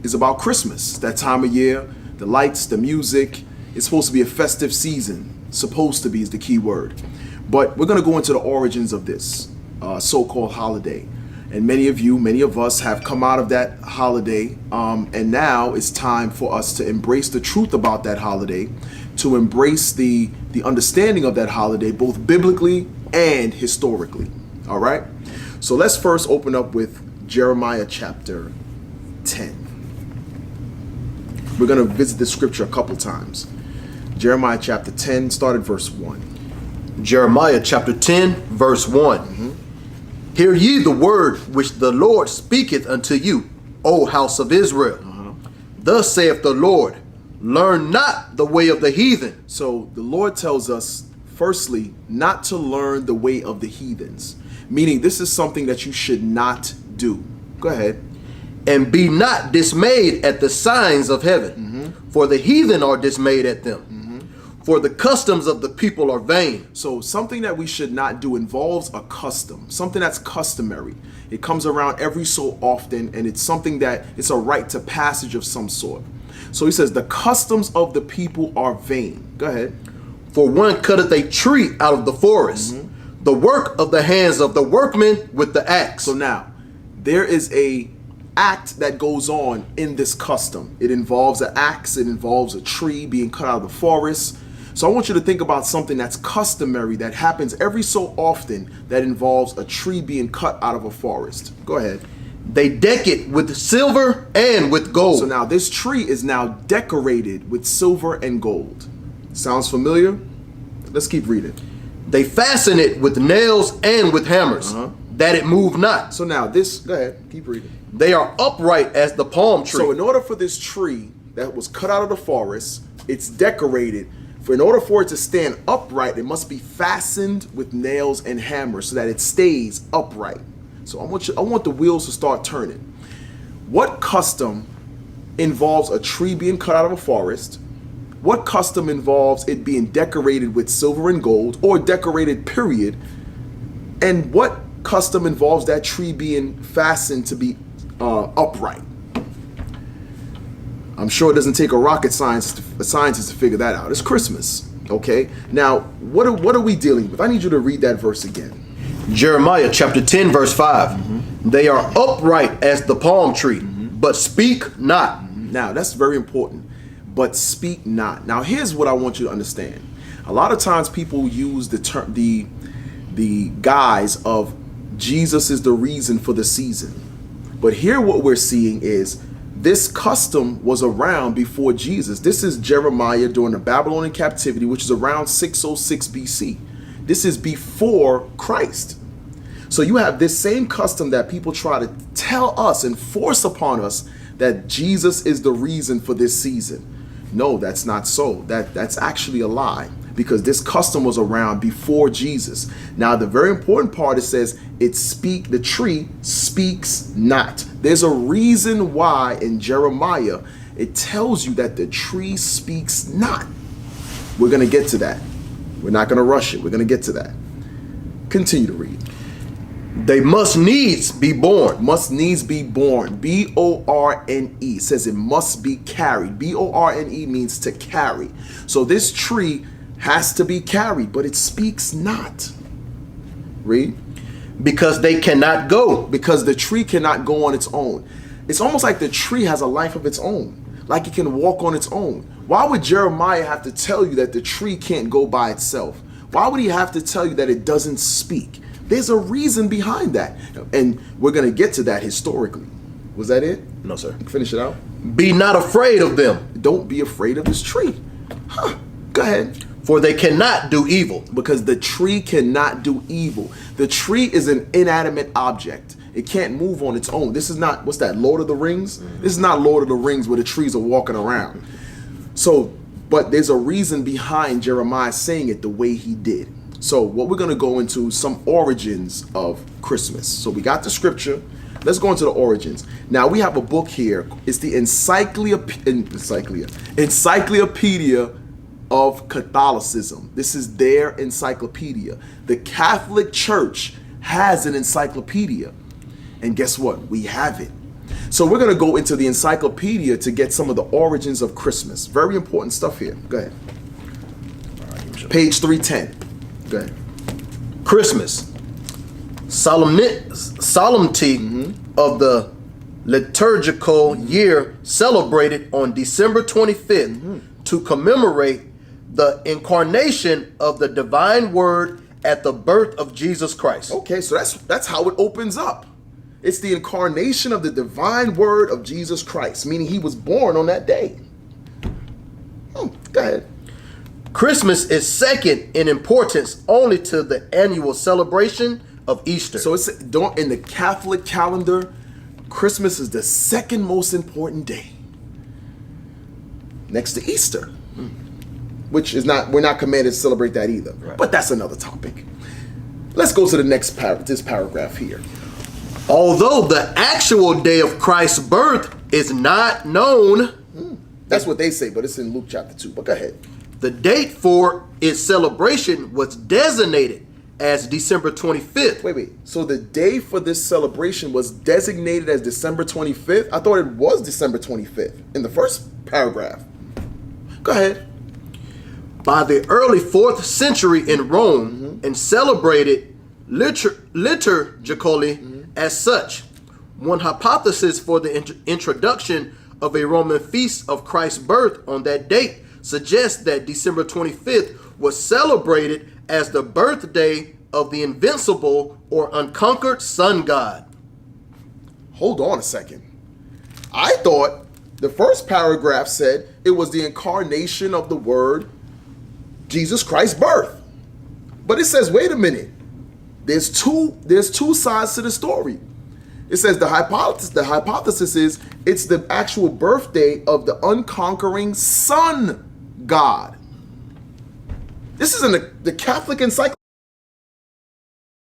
is about Christmas, that time of year, the lights, the music. It's supposed to be a festive season. Supposed to be is the key word. But we're going to go into the origins of this so-called holiday. And many of us have come out of that holiday. And now it's time for us to embrace the truth about that holiday, to embrace the understanding of that holiday, both biblically and historically. All right. So let's first open up with Jeremiah chapter 10. We're going to visit this scripture a couple times. Jeremiah chapter 10, start at verse 1. Jeremiah chapter 10, verse 1. Hear ye the word which the Lord speaketh unto you, O house of Israel. Thus saith the Lord, learn not the way of the heathen. So the Lord tells us, firstly, not to learn the way of the heathens, meaning this is something that you should not do. Go ahead. And be not dismayed at the signs of heaven, for the heathen are dismayed at them. For the customs of the people are vain. So something that we should not do involves a custom, something that's customary. It comes around every so often, and it's something that it's a rite to passage of some sort. So he says, the customs of the people are vain. Go ahead. For one cutteth a tree out of the forest, the work of the hands of the workmen with the axe. So now, there is a act that goes on in this custom. It involves an axe, it involves a tree being cut out of the forest. So I want you to think about something that's customary, that happens every so often, that involves a tree being cut out of a forest. Go ahead. They deck it with silver and with gold. So now this tree is now decorated with silver and gold. Sounds familiar? Let's keep reading. They fasten it with nails and with hammers, that it move not. So now this, go ahead, keep reading. They are upright as the palm tree. So in order for this tree that was cut out of the forest, it's decorated. In order for it to stand upright, it must be fastened with nails and hammers so that it stays upright. So I want the wheels to start turning. What custom involves a tree being cut out of a forest? What custom involves it being decorated with silver and gold, or decorated, period? And what custom involves that tree being fastened to be upright? I'm sure it doesn't take a rocket scientist to figure that out. It's Christmas, okay? Now, what are we dealing with? I need you to read that verse again. Jeremiah chapter 10, verse 5. They are upright as the palm tree, but speak not. Now, that's very important. But speak not. Now, here's what I want you to understand. A lot of times people use the term, the guise of Jesus is the reason for the season. But here what we're seeing is this custom was around before Jesus. This is Jeremiah during the Babylonian captivity, which is around 606 BC. This is before Christ. So you have this same custom that people try to tell us and force upon us, that Jesus is the reason for this season. No, that's not so. That's actually a lie, because this custom was around before Jesus. Now, the very important part, it says the tree speaks not. There's a reason why in Jeremiah it tells you that the tree speaks not. We're going to get to that. We're not going to rush it. We're going to get to that. Continue to read. They must needs be born. Must needs be born. B-O-R-N-E. It says it must be carried. B-O-R-N-E means to carry. So this tree has to be carried, but it speaks not. Read. Because they cannot go. Because the tree cannot go on its own. It's almost like the tree has a life of its own, like it can walk on its own. Why would Jeremiah have to tell you that the tree can't go by itself? Why would he have to tell you that it doesn't speak? There's a reason behind that. And we're going to get to that historically. Was that it? No, sir. Finish it out. Be not afraid of them. Don't be afraid of this tree. Go ahead. For they cannot do evil. Because the tree cannot do evil. The tree is an inanimate object. It can't move on its own. This is not, what's that, Lord of the Rings? This is not Lord of the Rings where the trees are walking around. So, but there's a reason behind Jeremiah saying it the way he did. So what we're going to go into some origins of Christmas. So we got the scripture. Let's go into the origins. Now we have a book here. It's the Encyclopedia of Catholicism. This is their encyclopedia. The Catholic Church has an encyclopedia. And guess what? We have it. So we're going to go into the encyclopedia to get some of the origins of Christmas. Very important stuff here. Go ahead. Page 310. Go ahead. Christmas, solemnity of the liturgical year celebrated on December 25th to commemorate the incarnation of the divine word at the birth of Jesus Christ. Okay, so that's how it opens up. It's the incarnation of the divine word of Jesus Christ, meaning he was born on that day. Go ahead. Christmas is second in importance only to the annual celebration of Easter. So it's in the Catholic calendar, Christmas is the second most important day, next to Easter, which is not, we're not commanded to celebrate that either. Right. But that's another topic. Let's go to the next this paragraph here. Although the actual day of Christ's birth is not known, That's what they say, but it's in Luke chapter 2. But go ahead. the date for its celebration was designated as December 25th. Wait. So the day for this celebration was designated as December 25th? I thought it was December 25th in the first paragraph. Go ahead. By the early 4th century in Rome and celebrated liturgically as such. One hypothesis for the introduction of a Roman feast of Christ's birth on that date suggests that December 25th was celebrated as the birthday of the invincible or unconquered sun god. Hold on a second. I thought the first paragraph said it was the incarnation of the word Jesus Christ's birth. But it says, wait a minute. There's two sides to the story. It says the hypothesis is it's the actual birthday of the unconquering sun god. This is in the Catholic encyclopedia.